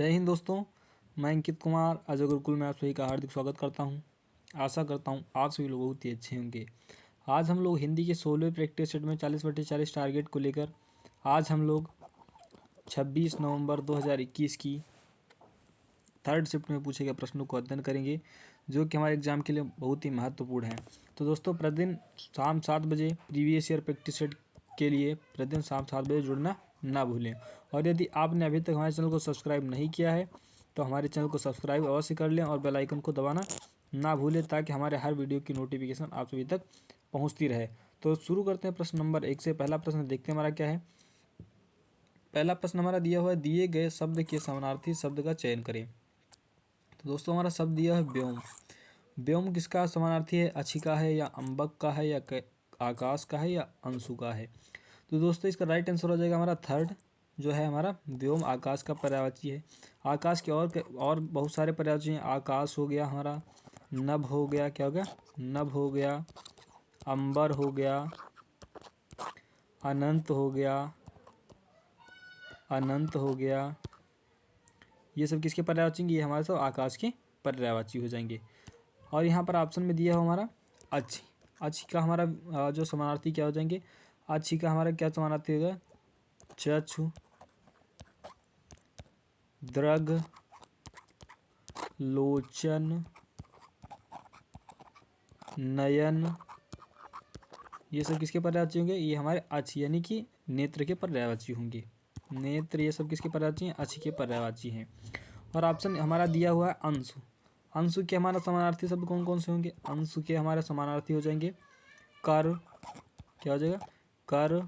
जय हिंद दोस्तों। मैं अंकित कुमार अजय गुरुकुल में आप सभी का हार्दिक स्वागत करता हूं। आशा करता हूं आप सभी लोग बहुत ही अच्छे होंगे। आज हम लोग हिंदी के 16वें प्रैक्टिस सेट में 40/40 टारगेट को लेकर आज हम लोग 26 नवंबर 2021 की थर्ड शिफ्ट में पूछे गए प्रश्नों को अध्ययन करेंगे, जो कि हमारे एग्जाम के लिए बहुत ही महत्वपूर्ण है। तो दोस्तों, प्रतिदिन शाम 7 बजे प्रीवियस ईयर प्रैक्टिस सेट के लिए प्रतिदिन शाम 7 बजे जुड़ना ना भूलें। और यदि आपने अभी तक हमारे चैनल को सब्सक्राइब नहीं किया है तो हमारे चैनल को सब्सक्राइब अवश्य कर लें और बेल आइकन को दबाना ना भूलें, ताकि हमारे हर वीडियो की नोटिफिकेशन आप सभी तक पहुंचती रहे। तो शुरू करते हैं प्रश्न नंबर 1 से। पहला प्रश्न देखते हैं हमारा क्या है। पहला प्रश्न हमारा दिया हुआ है, दिए गए शब्द के समानार्थी शब्द का चयन करें। तो दोस्तों, हमारा शब्द दिया है व्योम। व्योम किसका समानार्थी है? अच्छिका है या अम्बक का है या आकाश का है या अंशु का है? तो दोस्तों, इसका राइट आंसर हो जाएगा हमारा थर्ड, जो है हमारा व्योम आकाश का पर्यायवाची है। आकाश के और बहुत सारे पर्यायवाची हैं। आकाश हो गया हमारा, नभ हो गया, क्या हो गया? नभ हो गया, अंबर हो गया, अनंत हो गया, अनंत हो गया। ये सब किसके पर्यायवाची? ये हमारे सब आकाश के पर्यायवाची हो जाएंगे। और यहाँ पर ऑप्शन में दिया हो हमारा अच्छी। अच्छी का हमारा जो समानार्थी क्या हो जाएंगे? अच्छी का हमारा क्या समानार्थी होगा? चक्षु, दृग, लोचन, नयन। ये सब किसके पर्यायवाची होंगे? ये हमारे अच्छी यानी कि नेत्र के पर्यायवाची होंगे। नेत्र, ये सब किसके पर्यायवाची हैं? अच्छी के पर्यायवाची हैं। और ऑप्शन हमारा दिया हुआ है अंशु। अंशु के हमारा समानार्थी शब्द कौन कौन से होंगे? अंशु के हमारे समानार्थी हो जाएंगे कर, क्या हो जाएगा? कर,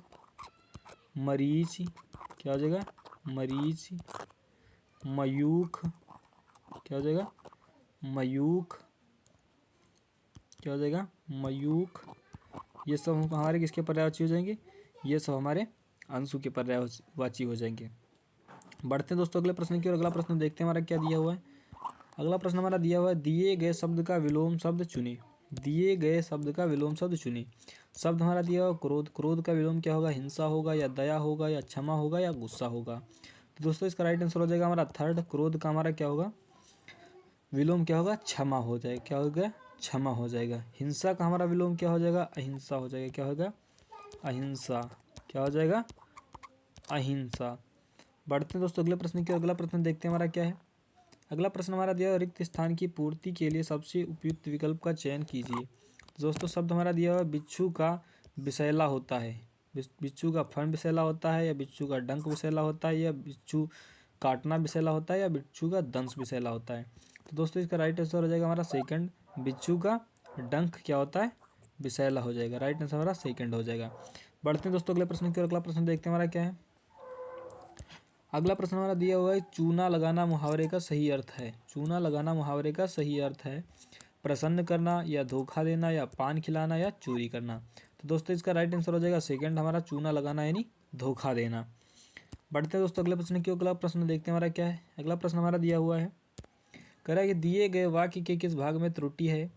मरीच, क्या हो जाएगा? मरीच, मयूख, क्या हो जाएगा? मयूख, क्या हो जाएगा? मयूख। ये सब हमारे किसके पर्यायवाची हो जाएंगे? ये सब हमारे अंशु के पर्यायवाची हो जाएंगे। बढ़ते हैं दोस्तों अगले प्रश्न की ओर। अगला प्रश्न देखते हैं हमारा क्या दिया हुआ है। अगला प्रश्न हमारा दिया हुआ है, दिए गए शब्द का विलोम शब्द चुने। दिए गए शब्द का विलोम शब्द चुने। शब्द हमारा दिया हुआ क्रोध। क्रोध का विलोम क्या होगा? हिंसा होगा या दया होगा या क्षमा होगा या गुस्सा होगा? तो दोस्तों, इसका राइट आंसर हो जाएगा हमारा थर्ड। क्रोध का हमारा क्या होगा? विलोम क्या होगा? क्षमा हो जाएगा। क्या हो गया? क्षमा हो जाएगा। हिंसा का हमारा विलोम क्या हो जाएगा? अहिंसा हो जाएगा। क्या होगा? अहिंसा। क्या हो जाएगा? अहिंसा। बढ़ते हैं दोस्तों अगले प्रश्न की। अगला प्रश्न देखते हैं हमारा क्या है। अगला प्रश्न हमारा दिया है, रिक्त स्थान की पूर्ति के लिए सबसे उपयुक्त विकल्प का चयन कीजिए। दोस्तों, शब्द हमारा दिया हुआ है, बिच्छू का विषैला होता है। बिच्छू का फन विषैला होता है या बिच्छू का डंक विषैला होता है या बिच्छू काटना विषैला होता है या बिच्छू का दंश विषैला होता है? तो दोस्तों, इसका राइट आंसर हो जाएगा हमारा सेकंड। बिच्छू का डंक क्या होता है? विषैला हो जाएगा। राइट आंसर हमारा सेकंड हो जाएगा। बढ़ते हैं दोस्तों अगले प्रश्न की ओर। अगला प्रश्न देखते हैं हमारा क्या है। अगला प्रश्न हमारा दिया हुआ है, चूना लगाना मुहावरे का सही अर्थ है। चूना लगाना मुहावरे का सही अर्थ है प्रसन्न करना या धोखा देना या पान खिलाना या चोरी करना। तो दोस्तों, इसका राइट आंसर हो जाएगा सेकंड हमारा, चूना लगाना यानी धोखा देना। बढ़ते हैं दोस्तों अगले प्रश्न की। अगला प्रश्न देखते हैं हमारा क्या है। अगला प्रश्न हमारा दिया हुआ है, कह रहा है कि दिए गए वाक्य के किस भाग में त्रुटि है।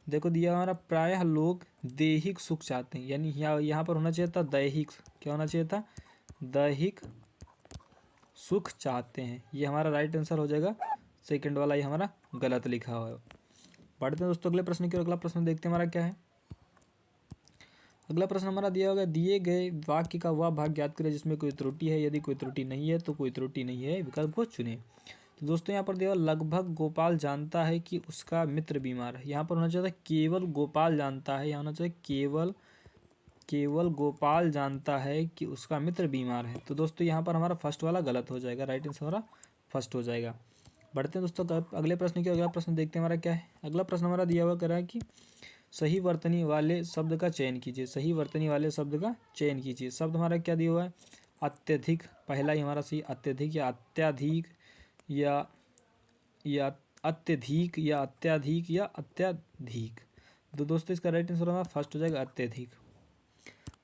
देखो दिया हमारा, प्रायः लोग दैहिक सुख चाहते हैं, यानी यहाँ पर होना चाहिए था दैहिक। क्या होना चाहिए था? दैहिक सुख चाहते हैं। ये हमारा राइट आंसर हो जाएगा सेकंड वाला, ये हमारा गलत लिखा हुआ है। बढ़ते हैं दोस्तों अगले प्रश्न की ओर। अगला प्रश्न देखते हैं हमारा क्या है। अगला प्रश्न हमारा दिया होगा, दिए गए वाक्य का वह भाग ज्ञात करें जिसमें कोई त्रुटि है। यदि कोई त्रुटि नहीं है तो कोई त्रुटि नहीं है विकल्प को चुने। तो दोस्तों, यहाँ पर दिया लगभग गोपाल जानता है कि उसका मित्र बीमार है। यहाँ पर होना चाहिए केवल गोपाल जानता है, यहाँ होना चाहिए केवल गोपाल जानता है कि उसका मित्र बीमार है। तो दोस्तों, यहाँ पर हमारा फर्स्ट वाला गलत हो जाएगा। राइट आंसर हमारा फर्स्ट हो जाएगा। बढ़ते हैं दोस्तों अगले प्रश्न की। अगला प्रश्न देखते हैं हमारा क्या है। अगला प्रश्न हमारा दिया हुआ कह रहा है कि सही वर्तनी वाले शब्द का चयन कीजिए। सही वर्तनी वाले शब्द का चयन कीजिए। शब्द हमारा क्या दिया हुआ है? अत्यधिक, पहला ही हमारा सही। अत्यधिक या अत्याधिक या अत्यधिक या अत्याधिक या अत्याधिक। तो दोस्तों, इसका राइट आंसर हमारा फर्स्ट हो जाएगा, अत्यधिक।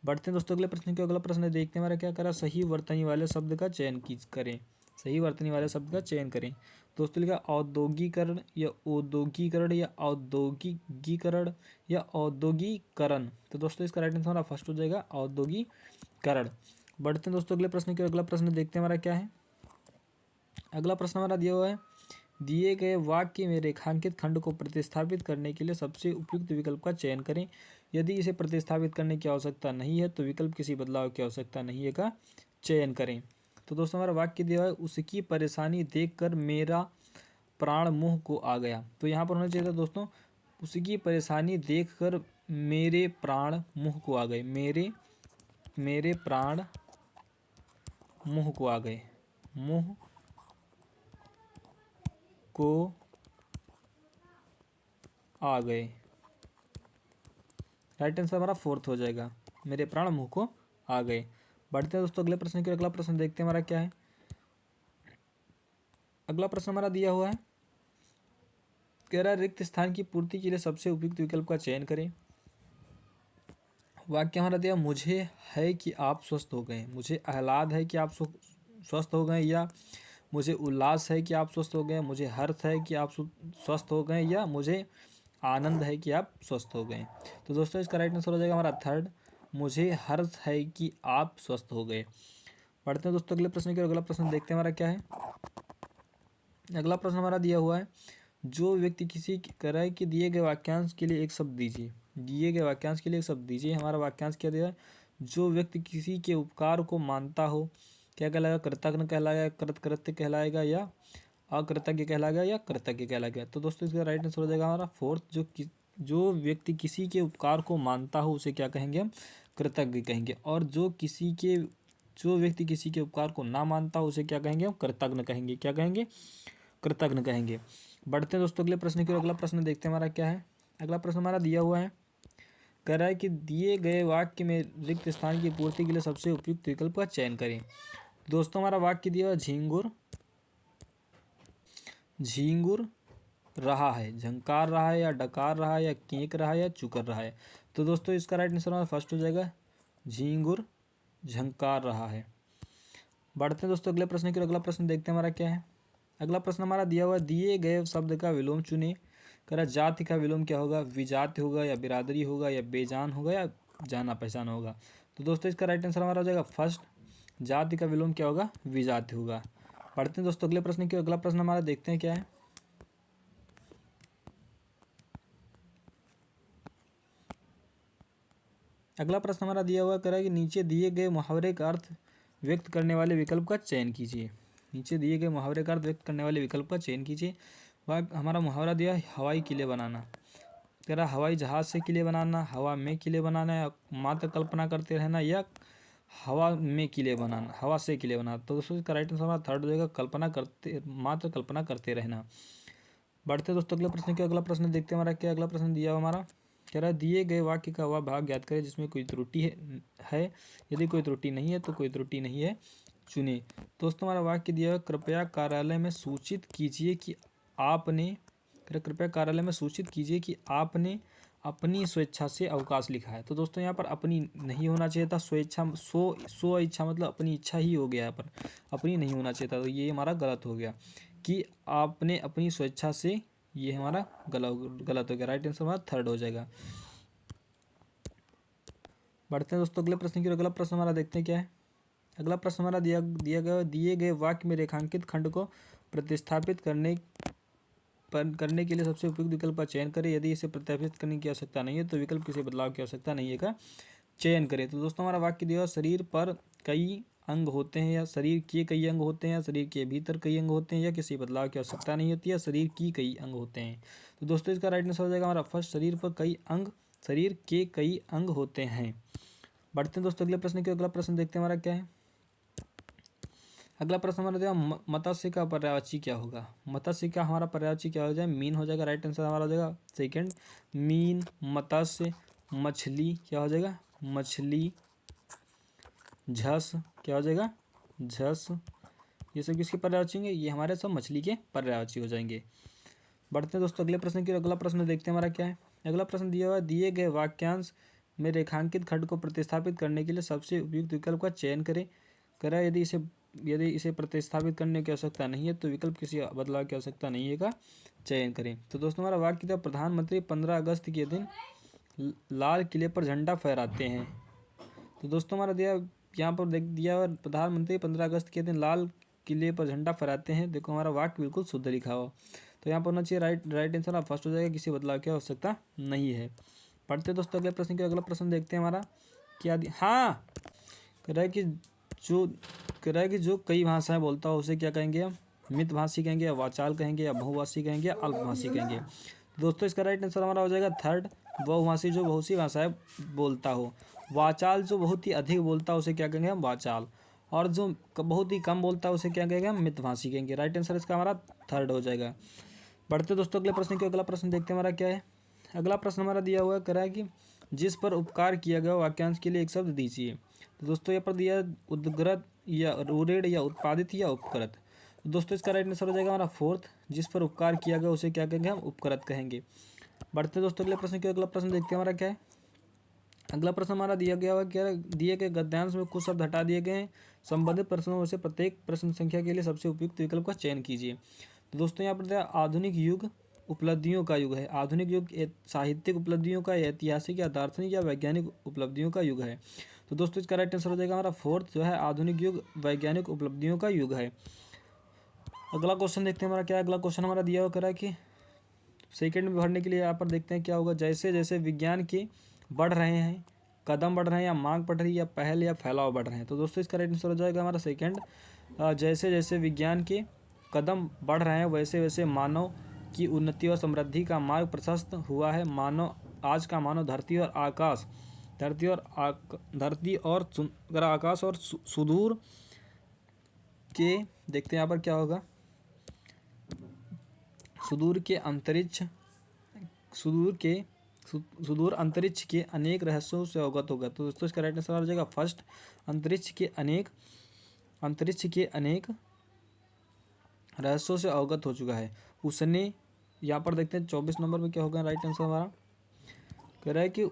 बढ़ते हैं दोस्तों अगले प्रश्न की। अगला प्रश्न देखते हैं हमारा क्या करा, सही वर्तनी वाले शब्द का चयन करें। सही वर्तनी वाले शब्द का चयन करें। दोस्तों, लिखा औद्योगिकरण या औद्योगिकरण या औद्योगिकीकरण या औद्योगिकरण। तो दोस्तों, इसका राइट आंसर हमारा फर्स्ट हो जाएगा, औद्योगिकरण। बढ़ते हैं दोस्तों अगले प्रश्न की। अगला प्रश्न देखते हैं हमारा क्या है। अगला प्रश्न हमारा दिया हुआ है, दिए गए वाक्य में रेखांकित खंड को प्रतिस्थापित करने के लिए सबसे उपयुक्त विकल्प का चयन करें। यदि इसे प्रतिस्थापित करने की आवश्यकता नहीं है तो विकल्प किसी बदलाव की आवश्यकता नहीं है का चयन करें। तो दोस्तों हमारा वाक्य दिया हुआ है, उसकी परेशानी देखकर मेरा प्राण मुंह को आ गया। तो यहाँ पर होना चाहिए था दोस्तों, उसकी परेशानी देखकर मेरे प्राण मुंह को आ गए। मेरे प्राण मुंह को आ गए। मुंह को आ गए। राइट आंसर हमारा फोर्थ हो जाएगा, मेरे प्राण मुंह को आ गए। बढ़ते हैं दोस्तों अगले प्रश्न की। अगला प्रश्न देखते हैं हमारा क्या है। अगला प्रश्न हमारा दिया हुआ है, कह रहा है रिक्त स्थान की पूर्ति के लिए सबसे उपयुक्त विकल्प का चयन करें। वाक्य हमारा दिया, मुझे है कि आप स्वस्थ हो गए। मुझे आह्लाद है कि आप स्वस्थ हो गए, या मुझे उल्लास है कि आप स्वस्थ हो गए। मुझे हर्ष है कि आप स्वस्थ हो गए, या मुझे आनंद है कि आप स्वस्थ हो गए। तो दोस्तों इसका राइट आंसर हो जाएगा हमारा थर्ड, मुझे हर्ष है कि आप स्वस्थ हो गए। पढ़ते हैं दोस्तों अगले प्रश्न की। अगला प्रश्न देखते हैं हमारा क्या है। अगला प्रश्न हमारा दिया हुआ है, जो व्यक्ति किसी कह रहा है कि दिए गए वाक्यांश के लिए एक शब्द दीजिए। दिए गए वाक्यांश के लिए एक शब्द दीजिए। हमारा वाक्यांश क्या दिया है, जो व्यक्ति किसी के उपकार को मानता हो, क्या कहलाएगा, कृतज्ञ कहलाएगा, कृतकृत्य कहलाएगा, या अकृतज्ञ कहलाएगा, या कृतज्ञ कहलाएगा। तो दोस्तों इसका राइट आंसर हो जाएगा हमारा फोर्थ, जो व्यक्ति किसी के उपकार को मानता हो उसे क्या कहेंगे हम, कृतज्ञ कहेंगे। और जो व्यक्ति किसी के उपकार को ना मानता हो उसे क्या कहेंगे हम, कृतज्ञ कहेंगे। क्या कहेंगे, कृतज्ञ कहेंगे। बढ़ते हैं दोस्तों अगले प्रश्न की। अगला प्रश्न देखते हैं हमारा क्या है। अगला प्रश्न हमारा दिया हुआ है, कह रहा है कि दिए गए वाक्य में रिक्त स्थान की पूर्ति के लिए सबसे उपयुक्त विकल्प का चयन करें। दोस्तों हमारा वाक्य दिया हुआ, झींगुर रहा है, झंकार रहा है, या डकार रहा है, या केंक रहा है, या चुकर रहा है। तो दोस्तों इसका राइट आंसर हमारा फर्स्ट हो जाएगा, झींगुर झंकार रहा है। बढ़ते हैं दोस्तों अगले प्रश्न की। अगला प्रश्न देखते हैं हमारा क्या है। अगला प्रश्न हमारा दिया हुआ, दिए गए शब्द का विलोम चुने। कह रहा जाति का विलोम क्या होगा, विजाति होगा, या बिरादरी होगा, या बेजान होगा, या जाना पहचाना होगा। तो दोस्तों इसका राइट आंसर हमारा हो जाएगा फर्स्ट, जाति का विलोम क्या होगा, विजाति होगा। पढ़ते हैं दोस्तों अगले प्रश्न की। अगला प्रश्न हमारा देखते हैं क्या है। अगला प्रश्न हमारा दिया हुआ, कह रहा है कि नीचे दिए गए मुहावरे का अर्थ व्यक्त करने वाले विकल्प का चयन कीजिए। नीचे दिए गए मुहावरे का अर्थ व्यक्त करने वाले विकल्प का चयन कीजिए। वह हमारा मुहावरा दिया है, हवाई किले बनाना। कह रहा हवाई जहाज से किले बनाना, हवा में किले बनाना, या मात्र कल्पना करते रहना, या हवा में किले बनाना, हवा से किले बनाना। तो दोस्तों इसका राइट आंसर हमारा थर्ड हो जाएगा, मात्र कल्पना करते रहना। बढ़ते दोस्तों अगले प्रश्न के। अगला प्रश्न देखते हैं हमारा क्या। अगला प्रश्न दिया हुआ हमारा, कह रहा है दिए गए वाक्य का वह भाग ज्ञात करें जिसमें कोई त्रुटि है। यदि कोई त्रुटि नहीं है तो कोई त्रुटि नहीं है चुने। दोस्तों हमारा वाक्य दिया है, कृपया कार्यालय में सूचित कीजिए कि आपने कृपया कार्यालय में सूचित कीजिए कि आपने अपनी स्वेच्छा से अवकाश लिखा है। तो दोस्तों यहाँ पर अपनी नहीं होना चाहिए था, स्वेच्छा स्व इच्छा मतलब अपनी इच्छा ही हो गया, यहाँ पर अपनी नहीं होना चाहिए था। तो ये हमारा गलत हो गया कि आपने अपनी स्वेच्छा से, ये हमारा गलत हो गया। राइट आंसर हमारा थर्ड हो जाएगा। बढ़ते हैं दोस्तों अगले प्रश्न की। अगला प्रश्न हमारा देखते हैं क्या है। अगला प्रश्न हमारा दिए गए वाक्य में रेखांकित खंड को प्रतिस्थापित करने के लिए सबसे उपयुक्त विकल्प का चयन करें। यदि इसे प्रतिस्थापित करने की आवश्यकता नहीं है तो विकल्प किसी बदलाव की आवश्यकता नहीं है का चयन करें। तो दोस्तों हमारा वाक्य दिया, शरीर पर कई अंग होते हैं, या शरीर के कई अंग होते हैं, या शरीर के भीतर कई अंग होते हैं, या किसी बदलाव की आवश्यकता नहीं होती है, शरीर की कई अंग होते हैं। तो दोस्तों इसका राइट आंसर हो जाएगा हमारा फर्स्ट, शरीर के कई अंग होते हैं। बढ़ते हैं दोस्तों अगले प्रश्न के। अगला प्रश्न देखते हैं हमारा क्या है। अगला प्रश्न हमारा दिया, मत्स्य का पर्यायवाची क्या होगा। मत्स्य का हमारा पर्यायवाची क्या हो जाएगा, मीन हो जाएगा। राइट आंसर हमारा हो जाएगा सेकंड, मीन। मत्स्य, मछली क्या हो जाएगा, मछली। झस क्या हो जाएगा, झस। ये सब किसके पर्यायवाची होंगे, ये हमारे सब मछली के पर्यायवाची हो जाएंगे। बढ़ते हैं दोस्तों अगले प्रश्न की। अगला प्रश्न देखते हैं हमारा क्या है। अगला प्रश्न दिया हुआ, दिए गए वाक्यांश में रेखांकित खंड को प्रतिस्थापित करने के लिए सबसे उपयुक्त विकल्प का चयन करें। करें यदि इसे प्रतिस्थापित करने की आवश्यकता नहीं है तो विकल्प किसी बदलाव की आवश्यकता नहीं है का चयन करें। तो दोस्तों हमारा वाक्य था, प्रधानमंत्री 15 अगस्त के दिन लाल किले पर झंडा फहराते हैं। तो दोस्तों हमारा दिया यहाँ पर देख दिया, प्रधानमंत्री 15 अगस्त के दिन लाल किले पर झंडा फहराते हैं। देखो हमारा वाक्य बिल्कुल शुद्ध लिखा हो, तो यहाँ पर होना चाहिए राइट आंसर आप फर्स्ट हो जाएगा, किसी बदलाव की आवश्यकता नहीं है। पढ़ते दोस्तों अगले प्रश्न के, अगला प्रश्न देखते हैं हमारा क्या हाँ कह रहा है कि जो कई भाषाएं बोलता हो उसे क्या कहेंगे हम, मितभाषी कहेंगे या वाचाल कहेंगे या बहुभाषी कहेंगे या अल्पभाषी कहेंगे। दोस्तों इसका राइट आंसर हमारा हो जाएगा थर्ड, बहुभाषी जो बहुत सी भाषाएं बोलता हो। वाचाल जो बहुत ही अधिक बोलता है उसे क्या कहेंगे हम, वाचाल। और जो बहुत ही कम बोलता है उसे क्या कहेंगे हम, मितभाषी कहेंगे। राइट आंसर इसका हमारा थर्ड हो जाएगा। बढ़ते दोस्तों अगले प्रश्न के, अगला प्रश्न देखते हैं हमारा क्या है। अगला प्रश्न हमारा दिया हुआ कह रहा है कि जिस पर उपकार किया गया वाक्यांश के लिए एक शब्द दीजिए। तो दोस्तों यहाँ पर दिया उद्गृत या रूढ़ या उत्पादित या उपकृत। तो दोस्तों इसका राइट आंसर हो जाएगा हमारा फोर्थ, जिस पर उपकार किया गया उसे क्या कहेंगे हम, उपकृत कहेंगे। बढ़ते दोस्तों अगले प्रश्न के, अगला प्रश्न देखते हैं हमारा क्या है। अगला प्रश्न हमारा दिया गया हुआ क्या, दिए गए गद्यांश में कुछ शब्द हटा दिए गए हैं। संबंधित प्रश्नों में से प्रत्येक प्रश्न संख्या के लिए सबसे उपयुक्त विकल्प का चयन कीजिए। तो दोस्तों यहाँ पर दिया आधुनिक युग उपलब्धियों का युग है। आधुनिक युग साहित्यिक उपलब्धियों का, ऐतिहासिक या दार्शनिक या वैज्ञानिक उपलब्धियों का युग है। तो दोस्तों इसका राइट आंसर हो जाएगा हमारा फोर्थ, जो है आधुनिक युग वैज्ञानिक उपलब्धियों का युग है। अगला क्वेश्चन देखते हैं हमारा क्या है। अगला क्वेश्चन हमारा दिया हुआ कह रहा है कि सेकंड में भरने के लिए यहाँ पर देखते हैं क्या होगा। जैसे जैसे विज्ञान के बढ़ रहे हैं, कदम बढ़ रहे हैं या मांग बढ़ रही है या पहल या फैलाव बढ़ रहे हैं। तो दोस्तों इसका राइट आंसर हो जाएगा हमारा सेकंड, जैसे जैसे विज्ञान के कदम बढ़ रहे हैं वैसे वैसे मानव की उन्नति और समृद्धि का मार्ग प्रशस्त हुआ है। आज का मानव धरती और आकाश और सुदूर के, देखते हैं यहाँ पर क्या होगा, सुदूर अंतरिक्ष के अनेक रहस्यों से अवगत होगा। तो दोस्तों इसका राइट आंसर हो जाएगा फर्स्ट, अंतरिक्ष के अनेक रहस्यों से अवगत हो चुका है उसने। यहाँ पर देखते हैं 24 नंबर में क्या होगा राइट आंसर हमारा। कह रहा है कि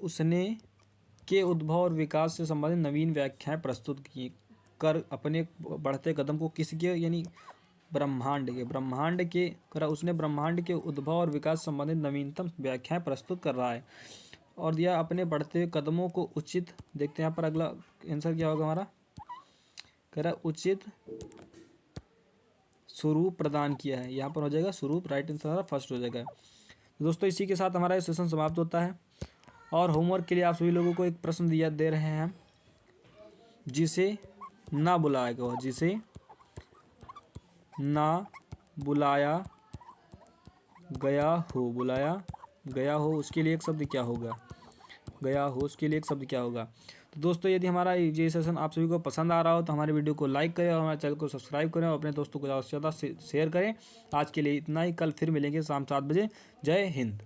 उसने के उद्भव और विकास से संबंधित नवीन व्याख्याएं प्रस्तुत की कर अपने बढ़ते कदम को किसके, यानी ब्रह्मांड के करा उसने ब्रह्मांड के उद्भव और विकास से संबंधित नवीनतम व्याख्याएं प्रस्तुत कर रहा है और दिया अपने बढ़ते कदमों को उचित, देखते हैं यहाँ पर अगला आंसर क्या होगा हमारा। कह रहा उचित स्वरूप प्रदान किया है, यहाँ पर हो जाएगा स्वरूप। राइट आंसर हमारा फर्स्ट हो जाएगा। तो दोस्तों इसी के साथ हमारा सेशन समाप्त होता है और होमवर्क के लिए आप सभी लोगों को एक प्रश्न दे रहे हैं हम, जिसे ना बुलाया गया हो उसके लिए एक शब्द क्या होगा। तो दोस्तों यदि हमारा ये सेशन आप सभी को पसंद आ रहा हो तो हमारे वीडियो को लाइक करें और हमारे चैनल को सब्सक्राइब करें और अपने दोस्तों को ज़्यादा से ज़्यादा शेयर करें। आज के लिए इतना ही, कल फिर मिलेंगे शाम 7 बजे। जय हिंद।